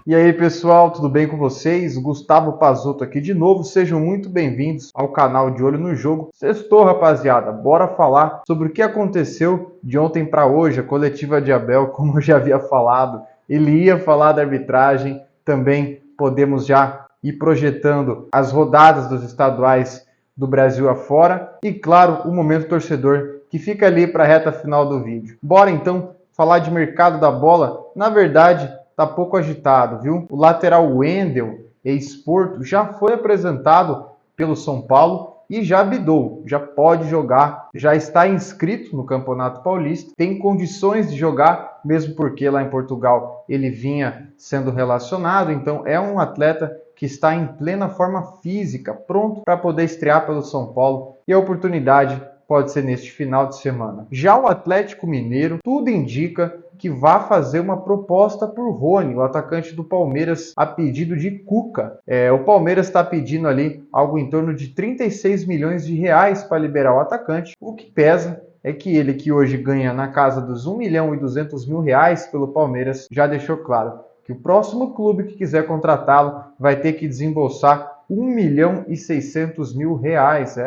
E aí, pessoal, tudo bem com vocês? Gustavo Pazotto aqui de novo. Sejam muito bem-vindos ao canal De Olho no Jogo. Sextou, rapaziada. Bora falar sobre o que aconteceu de ontem para hoje, a coletiva de Abel, como eu já havia falado. Ele ia falar da arbitragem. Também podemos já ir projetando as rodadas dos estaduais do Brasil afora. E, claro, o momento torcedor que fica ali para a reta final do vídeo. Bora, então, falar de mercado da bola. Na verdade, tá pouco agitado, viu? O lateral Wendel, ex-Porto, já foi apresentado pelo São Paulo e já bidou, já pode jogar, já está inscrito no Campeonato Paulista, tem condições de jogar, mesmo porque lá em Portugal ele vinha sendo relacionado, então é um atleta que está em plena forma física, pronto para poder estrear pelo São Paulo, e a oportunidade pode ser neste final de semana. Já o Atlético Mineiro, tudo indica que vai fazer uma proposta por Rony, o atacante do Palmeiras, a pedido de Cuca. O Palmeiras está pedindo ali algo em torno de 36 milhões de reais para liberar o atacante. O que pesa é que ele, que hoje ganha na casa dos 1 milhão e 200 mil reais pelo Palmeiras, já deixou claro que o próximo clube que quiser contratá-lo vai ter que desembolsar 1 milhão e 600 mil reais.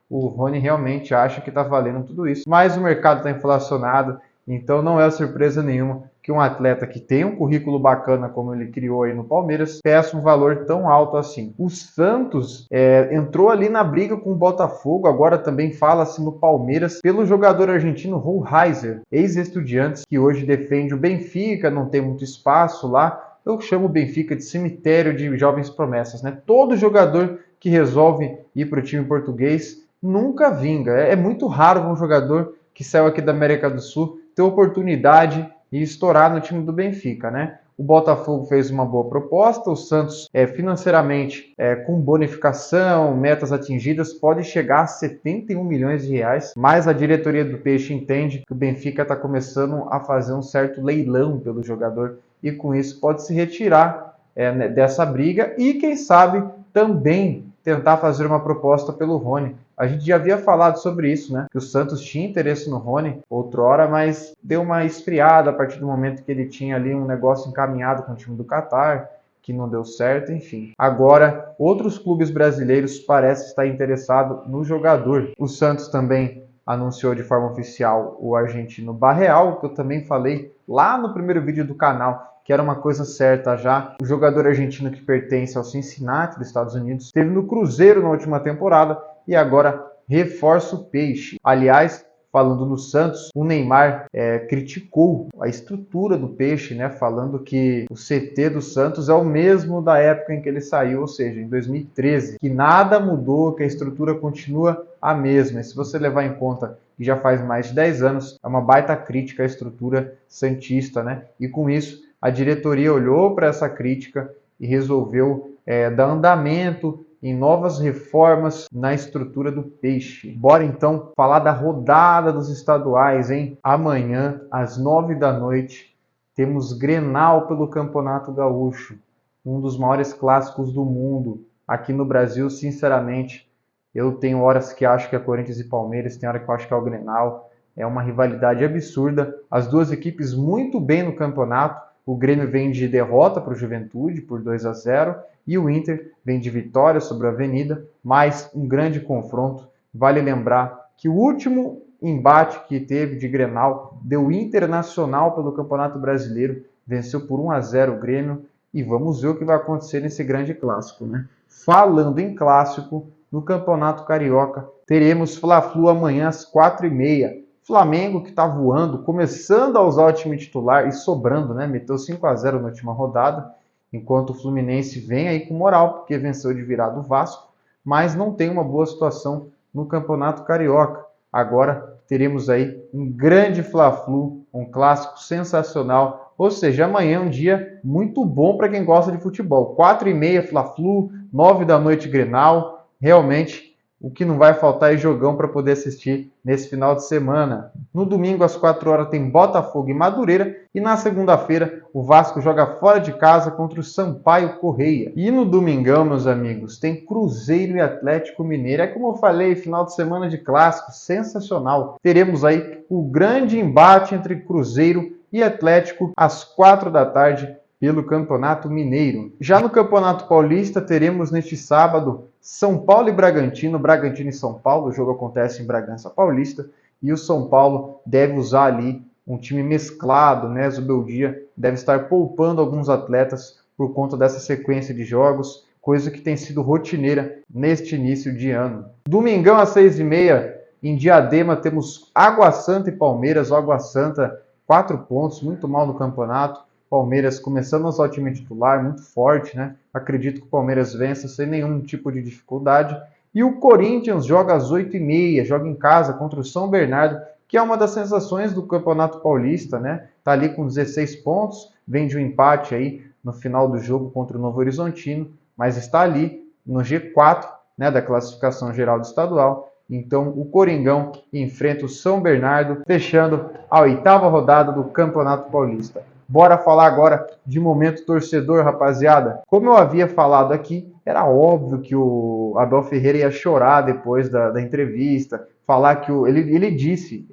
O Rony realmente acha que está valendo tudo isso, mas o mercado está inflacionado, então não é surpresa nenhuma que um atleta que tem um currículo bacana como ele criou aí no Palmeiras peça um valor tão alto assim. O Santos entrou ali na briga com o Botafogo, agora também fala-se no Palmeiras pelo jogador argentino Rollheiser, ex-Estudiantes, que hoje defende o Benfica, não tem muito espaço lá. Eu chamo o Benfica de cemitério de jovens promessas, né? Todo jogador que resolve ir para o time português nunca vinga. É muito raro um jogador que saiu aqui da América do Sul ter oportunidade e estourar no time do Benfica, né? O Botafogo fez uma boa proposta, o Santos financeiramente, com bonificação, metas atingidas, pode chegar a 71 milhões de reais, mas a diretoria do Peixe entende que o Benfica está começando a fazer um certo leilão pelo jogador e com isso pode se retirar dessa briga e quem sabe também tentar fazer uma proposta pelo Rony. A gente já havia falado sobre isso, né? Que o Santos tinha interesse no Rony outrora, mas deu uma esfriada a partir do momento que ele tinha ali um negócio encaminhado com o time do Catar, que não deu certo, enfim. Agora, outros clubes brasileiros parecem estar interessados no jogador. O Santos também anunciou de forma oficial o argentino Barreal, que eu também falei lá no primeiro vídeo do canal, que era uma coisa certa já. O jogador argentino que pertence ao Cincinnati, dos Estados Unidos, esteve no Cruzeiro na última temporada e agora reforça o Peixe. Aliás, falando no Santos, o Neymar criticou a estrutura do Peixe, né, falando que o CT do Santos é o mesmo da época em que ele saiu, ou seja, em 2013, que nada mudou, que a estrutura continua a mesma. E se você levar em conta que já faz mais de 10 anos, é uma baita crítica à estrutura santista, né? E com isso, a diretoria olhou para essa crítica e resolveu dar andamento em novas reformas na estrutura do Peixe. Bora então falar da rodada dos estaduais, hein? Amanhã, às 9 da noite, temos Grenal pelo Campeonato Gaúcho, um dos maiores clássicos do mundo. Aqui no Brasil, sinceramente, eu tenho horas que acho que é Corinthians e Palmeiras, tem hora que eu acho que é o Grenal. É uma rivalidade absurda. As duas equipes muito bem no campeonato. O Grêmio vem de derrota para o Juventude por 2-0 e o Inter vem de vitória sobre a Avenida, mas um grande confronto. Vale lembrar que o último embate que teve de Grenal deu Internacional pelo Campeonato Brasileiro, venceu por 1-0 o Grêmio e vamos ver o que vai acontecer nesse grande clássico, né? Falando em clássico, no Campeonato Carioca, teremos Fla-Flu amanhã às 4h30. Flamengo que está voando, começando a usar o time titular e sobrando, né? Meteu 5-0 na última rodada, enquanto o Fluminense vem aí com moral, porque venceu de virada o Vasco, mas não tem uma boa situação no Campeonato Carioca. Agora teremos aí um grande Fla-Flu, um clássico sensacional, ou seja, amanhã é um dia muito bom para quem gosta de futebol. 4h30 Fla-Flu, 9 da noite Grenal, realmente o que não vai faltar é jogão para poder assistir nesse final de semana. No domingo, às 4 horas, tem Botafogo e Madureira. E na segunda-feira, o Vasco joga fora de casa contra o Sampaio Correia. E no domingão, meus amigos, tem Cruzeiro e Atlético Mineiro. É como eu falei, final de semana de clássico, sensacional. Teremos aí o grande embate entre Cruzeiro e Atlético às 4 da tarde pelo Campeonato Mineiro. Já no Campeonato Paulista, teremos neste sábado São Paulo e Bragantino, Bragantino e São Paulo, o jogo acontece em Bragança Paulista, e o São Paulo deve usar ali um time mesclado, né? Zubeldia deve estar poupando alguns atletas por conta dessa sequência de jogos, coisa que tem sido rotineira neste início de ano. Domingão às 6h30, em Diadema, temos Água Santa e Palmeiras. O Água Santa, 4 pontos, muito mal no campeonato. Palmeiras começando a usar o time titular, muito forte, né? Acredito que o Palmeiras vença sem nenhum tipo de dificuldade. E o Corinthians joga às 8h30, joga em casa contra o São Bernardo, que é uma das sensações do Campeonato Paulista, né? Tá ali com 16 pontos, vem de um empate aí no final do jogo contra o Novo Horizontino, mas está ali no G4, né, da classificação geral do estadual. Então o Coringão enfrenta o São Bernardo, fechando a 8ª rodada do Campeonato Paulista. Bora falar agora de momento torcedor, rapaziada. Como eu havia falado aqui, era óbvio que o Abel Ferreira ia chorar depois da entrevista, falar que ele disse,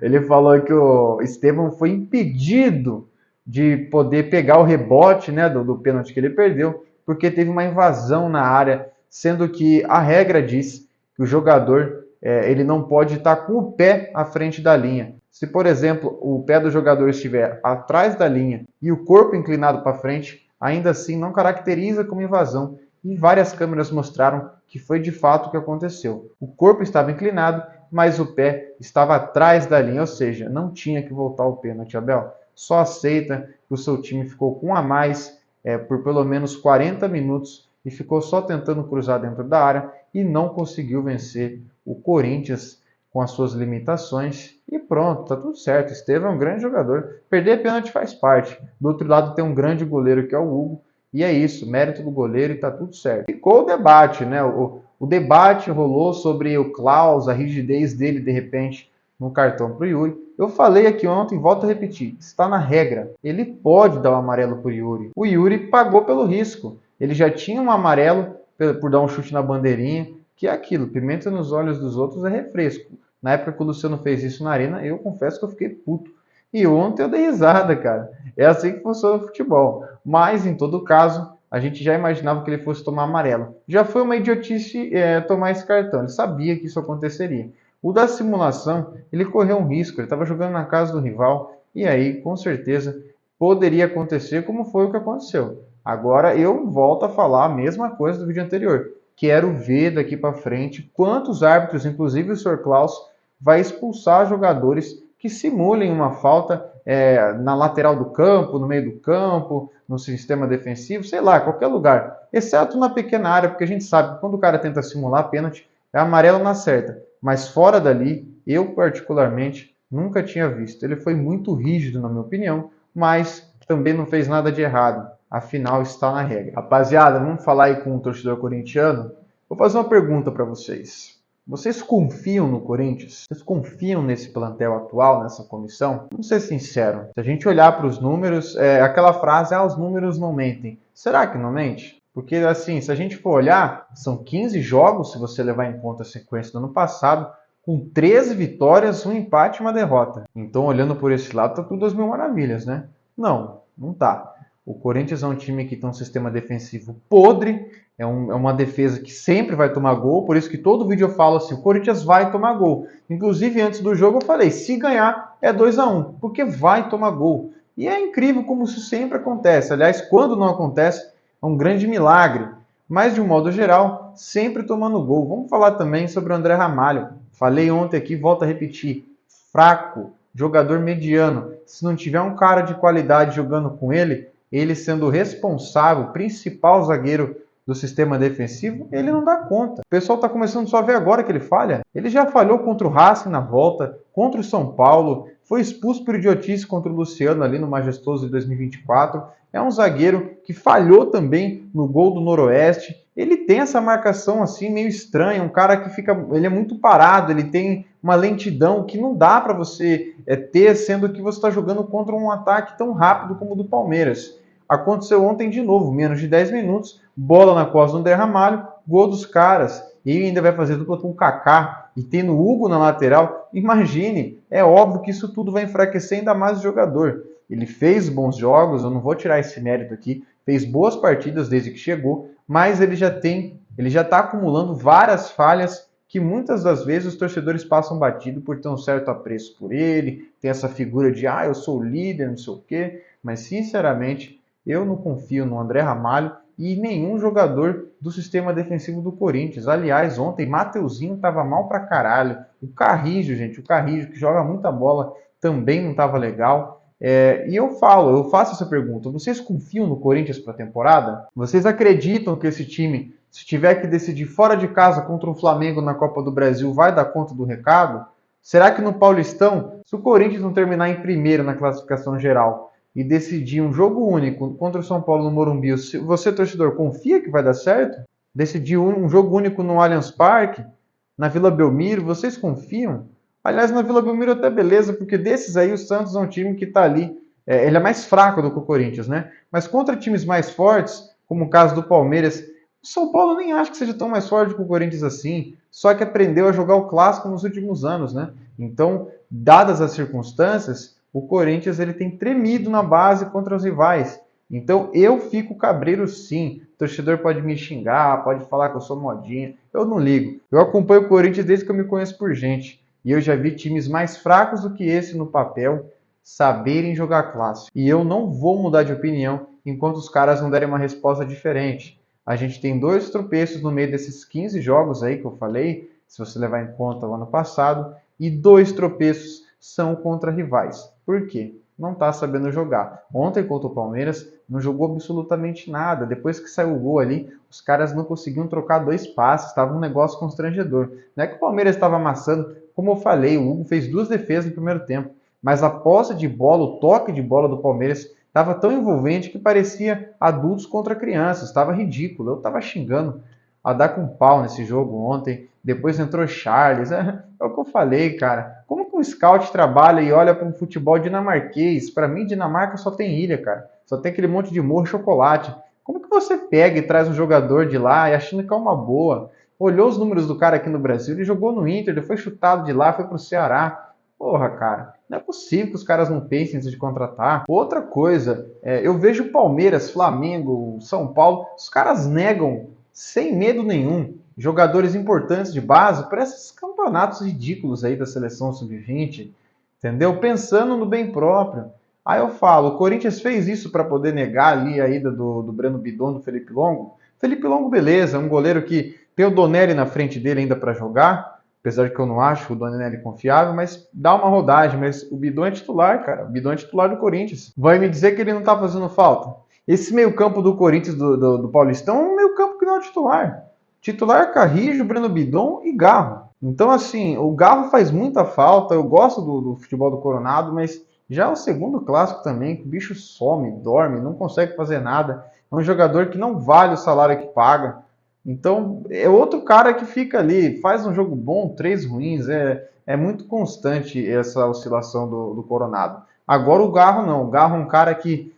ele falou que o Estevão foi impedido de poder pegar o rebote, né, do pênalti que ele perdeu, porque teve uma invasão na área, sendo que a regra diz que o jogador ele não pode estar com o pé à frente da linha. Se, por exemplo, o pé do jogador estiver atrás da linha e o corpo inclinado para frente, ainda assim não caracteriza como invasão. E várias câmeras mostraram que foi de fato o que aconteceu. O corpo estava inclinado, mas o pé estava atrás da linha, ou seja, não tinha que voltar o pênalti, Abel. Só aceita que o seu time ficou com um a mais por pelo menos 40 minutos e ficou só tentando cruzar dentro da área e não conseguiu vencer o Corinthians com as suas limitações. E pronto, tá tudo certo. Estevão é um grande jogador. Perder pênalti faz parte. Do outro lado tem um grande goleiro que é o Hugo. E é isso, mérito do goleiro e tá tudo certo. Ficou o debate, né? O debate rolou sobre o Klaus, a rigidez dele de repente no cartão pro Yuri. Eu falei aqui ontem, volto a repetir, está na regra. Ele pode dar o amarelo pro Yuri. O Yuri pagou pelo risco. Ele já tinha um amarelo por dar um chute na bandeirinha, que é aquilo, pimenta nos olhos dos outros é refresco. Na época que o Luciano fez isso na arena, eu confesso que eu fiquei puto. E ontem eu dei risada, cara. É assim que funciona o futebol. Mas, em todo caso, a gente já imaginava que ele fosse tomar amarelo. Já foi uma idiotice tomar esse cartão. Ele sabia que isso aconteceria. O da simulação, ele correu um risco. Ele estava jogando na casa do rival. E aí, com certeza, poderia acontecer como foi o que aconteceu. Agora, eu volto a falar a mesma coisa do vídeo anterior. Quero ver daqui para frente quantos árbitros, inclusive o Sr. Klaus, vai expulsar jogadores que simulem uma falta na lateral do campo, no meio do campo, no sistema defensivo, sei lá, qualquer lugar. Exceto na pequena área, porque a gente sabe que quando o cara tenta simular pênalti, é amarelo na certa. Mas fora dali, eu particularmente nunca tinha visto. Ele foi muito rígido, na minha opinião, mas também não fez nada de errado. Afinal, está na regra. Rapaziada, vamos falar aí com o torcedor corintiano? Vou fazer uma pergunta para vocês. Vocês confiam no Corinthians? Vocês confiam nesse plantel atual, nessa comissão? Vamos ser sinceros. Se a gente olhar para os números, aquela frase, os números não mentem. Será que não mente? Porque, assim, se a gente for olhar, são 15 jogos, se você levar em conta a sequência do ano passado, com 13 vitórias, um empate e uma derrota. Então, olhando por esse lado, tá tudo às mil maravilhas, né? Não, não tá. O Corinthians é um time que tem um sistema defensivo podre, é uma defesa que sempre vai tomar gol, por isso que todo vídeo eu falo assim, o Corinthians vai tomar gol. Inclusive, antes do jogo eu falei, se ganhar é 2-1, porque vai tomar gol. E é incrível como isso sempre acontece. Aliás, quando não acontece, é um grande milagre. Mas, de um modo geral, sempre tomando gol. Vamos falar também sobre o André Ramalho. Falei ontem aqui, volto a repetir. Fraco, jogador mediano. Se não tiver um cara de qualidade jogando com ele sendo o responsável, principal zagueiro do sistema defensivo, ele não dá conta. O pessoal está começando só a ver agora que ele falha. Ele já falhou contra o Racing na volta, contra o São Paulo, foi expulso por idiotice contra o Luciano ali no Majestoso de 2024. É um zagueiro que falhou também no gol do Noroeste. Ele tem essa marcação assim meio estranha, um cara que ele é muito parado, ele tem uma lentidão que não dá para você ter, sendo que você está jogando contra um ataque tão rápido como o do Palmeiras. Aconteceu ontem de novo, menos de 10 minutos, bola na costa do André Ramalho, gol dos caras. E ainda vai fazer dupla com o Kaká e tendo o Hugo na lateral. Imagine, é óbvio que isso tudo vai enfraquecer ainda mais o jogador. Ele fez bons jogos, eu não vou tirar esse mérito aqui, fez boas partidas desde que chegou, mas ele já está acumulando várias falhas que muitas das vezes os torcedores passam batido por ter um certo apreço por ele, tem essa figura de, eu sou o líder, não sei o quê, mas sinceramente, eu não confio no André Ramalho e nenhum jogador do sistema defensivo do Corinthians. Aliás, ontem Mateuzinho estava mal pra caralho, o Carrijo, gente, o Carrijo que joga muita bola, também não estava legal. E eu faço essa pergunta, vocês confiam no Corinthians para a temporada? Vocês acreditam que esse time, se tiver que decidir fora de casa contra o Flamengo na Copa do Brasil, vai dar conta do recado? Será que no Paulistão, se o Corinthians não terminar em primeiro na classificação geral e decidir um jogo único contra o São Paulo no Morumbi, você, torcedor, confia que vai dar certo? Decidir um jogo único no Allianz Parque, na Vila Belmiro, vocês confiam? Aliás, na Vila Belmiro até beleza, porque desses aí o Santos é um time que está ali, ele é mais fraco do que o Corinthians, né? Mas contra times mais fortes, como o caso do Palmeiras, o São Paulo nem acho que seja tão mais forte que o Corinthians assim, só que aprendeu a jogar o clássico nos últimos anos, né? Então, dadas as circunstâncias, o Corinthians ele tem tremido na base contra os rivais. Então eu fico cabreiro sim. O torcedor pode me xingar, pode falar que eu sou modinha. Eu não ligo. Eu acompanho o Corinthians desde que eu me conheço por gente. E eu já vi times mais fracos do que esse no papel saberem jogar clássico. E eu não vou mudar de opinião enquanto os caras não derem uma resposta diferente. A gente tem 2 tropeços no meio desses 15 jogos aí que eu falei, se você levar em conta o ano passado, e 2 tropeços são contra rivais. Por quê? Não está sabendo jogar. Ontem contra o Palmeiras não jogou absolutamente nada. Depois que saiu o gol ali, os caras não conseguiam trocar 2 passes. Estava um negócio constrangedor. Não é que o Palmeiras estava amassando. Como eu falei, o Hugo fez 2 defesas no primeiro tempo. Mas a posse de bola, o toque de bola do Palmeiras estava tão envolvente que parecia adultos contra crianças. Estava ridículo. Eu estava xingando a dar com pau nesse jogo ontem. Depois entrou Charles. É o que eu falei, cara. Como que um scout trabalha e olha para um futebol dinamarquês? Para mim, Dinamarca só tem ilha, cara. Só tem aquele monte de morro e chocolate. Como que você pega e traz um jogador de lá e achando que é uma boa? Olhou os números do cara aqui no Brasil, ele jogou no Inter, ele foi chutado de lá, foi pro Ceará. Porra, cara, não é possível que os caras não pensem antes de contratar. Outra coisa, eu vejo Palmeiras, Flamengo, São Paulo, os caras negam sem medo nenhum jogadores importantes de base para esses campeonatos ridículos aí da seleção sub-20, entendeu? Pensando no bem próprio. Aí eu falo, o Corinthians fez isso para poder negar ali a ida do Breno Bidon, do Felipe Longo. Felipe Longo, beleza, é um goleiro que tem o Donelli na frente dele ainda para jogar, apesar de que eu não acho o Donelli confiável, mas dá uma rodagem. Mas o Bidon é titular, cara. O Bidon é titular do Corinthians. Vai me dizer que ele não tá fazendo falta? Esse meio-campo do Corinthians do Paulistão é um meio-campo que não é titular. Titular Carrijo, Breno Bidon e Garro. Então, assim, o Garro faz muita falta. Eu gosto do futebol do Coronado, mas já é o segundo clássico também, que o bicho some, dorme, não consegue fazer nada. É um jogador que não vale o salário que paga. Então, é outro cara que fica ali, faz um jogo bom, 3 ruins. É muito constante essa oscilação do Coronado. Agora o Garro não. O Garro é um cara que,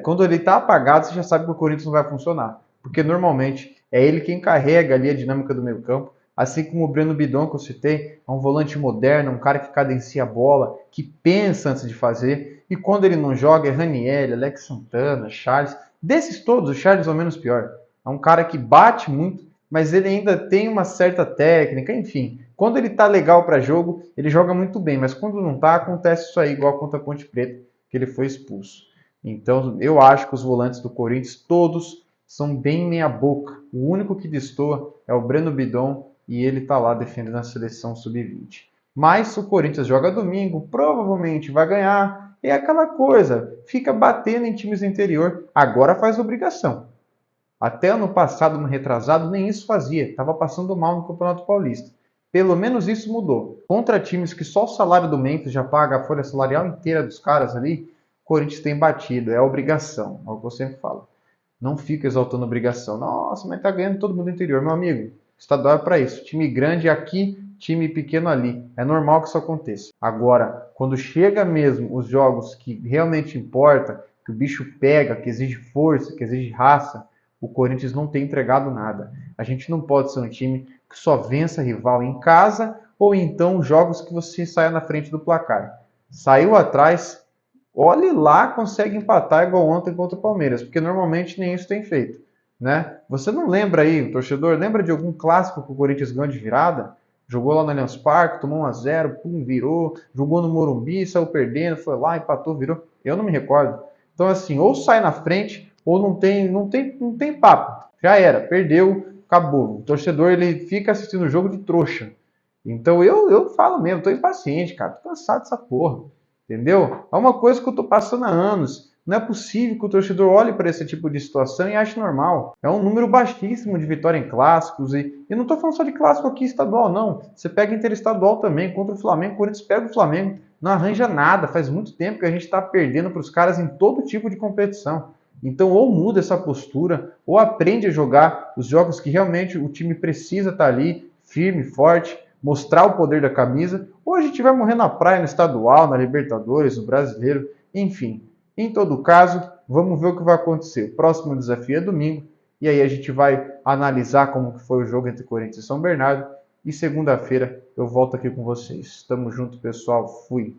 quando ele está apagado, você já sabe que o Corinthians não vai funcionar. Porque normalmente é ele quem carrega ali a dinâmica do meio campo. Assim como o Breno Bidon, que eu citei, é um volante moderno, um cara que cadencia a bola, que pensa antes de fazer. E quando ele não joga, é Ranieri, Alex Santana, Charles. Desses todos, o Charles é o menos pior. É um cara que bate muito, mas ele ainda tem uma certa técnica, enfim. Quando ele tá legal para jogo, ele joga muito bem, mas quando não tá, acontece isso aí, igual contra a Ponte Preta, que ele foi expulso. Então, eu acho que os volantes do Corinthians, todos, são bem meia boca. O único que destoa é o Breno Bidon, e ele tá lá defendendo a seleção sub-20. Mas o Corinthians joga domingo, provavelmente vai ganhar. É aquela coisa, fica batendo em times do interior, agora faz obrigação. Até ano passado, no retrasado, nem isso fazia. Estava passando mal no Campeonato Paulista. Pelo menos isso mudou. Contra times que só o salário do Memphis já paga a folha salarial inteira dos caras ali, o Corinthians tem batido. É obrigação. É o que eu sempre falo. Não fica exaltando obrigação. Nossa, mas tá ganhando todo mundo do interior. Meu amigo, estadual é para isso. Time grande aqui, time pequeno ali. É normal que isso aconteça. Agora, quando chega mesmo os jogos que realmente importa, que o bicho pega, que exige força, que exige raça, o Corinthians não tem entregado nada. A gente não pode ser um time que só vença rival em casa ou então jogos que você saia na frente do placar. Saiu atrás, olhe lá, consegue empatar igual ontem contra o Palmeiras, porque normalmente nem isso tem feito, né? Você não lembra aí, o torcedor, lembra de algum clássico que o Corinthians ganhou de virada? Jogou lá no Allianz Parque, tomou 1 a 0, pum, virou, jogou no Morumbi, saiu perdendo, foi lá, empatou, virou. Eu não me recordo. Então, assim, ou sai na frente, ou não tem papo. Já era, perdeu, acabou. O torcedor, ele fica assistindo o jogo de trouxa. Então, eu falo mesmo, tô impaciente, cara, tô cansado dessa porra. Entendeu? É uma coisa que eu tô passando há anos. Não é possível que o torcedor olhe para esse tipo de situação e ache normal. É um número baixíssimo de vitória em clássicos. E não estou falando só de clássico aqui estadual, não. Você pega interestadual também, contra o Flamengo, o Corinthians pega o Flamengo. Não arranja nada. Faz muito tempo que a gente está perdendo para os caras em todo tipo de competição. Então, ou muda essa postura, ou aprende a jogar os jogos que realmente o time precisa estar ali, firme, forte, mostrar o poder da camisa, ou a gente vai morrer na praia, no estadual, na Libertadores, no Brasileiro, enfim. Em todo caso, vamos ver o que vai acontecer. O próximo desafio é domingo, e aí a gente vai analisar como foi o jogo entre Corinthians e São Bernardo, e segunda-feira eu volto aqui com vocês. Tamo junto, pessoal. Fui.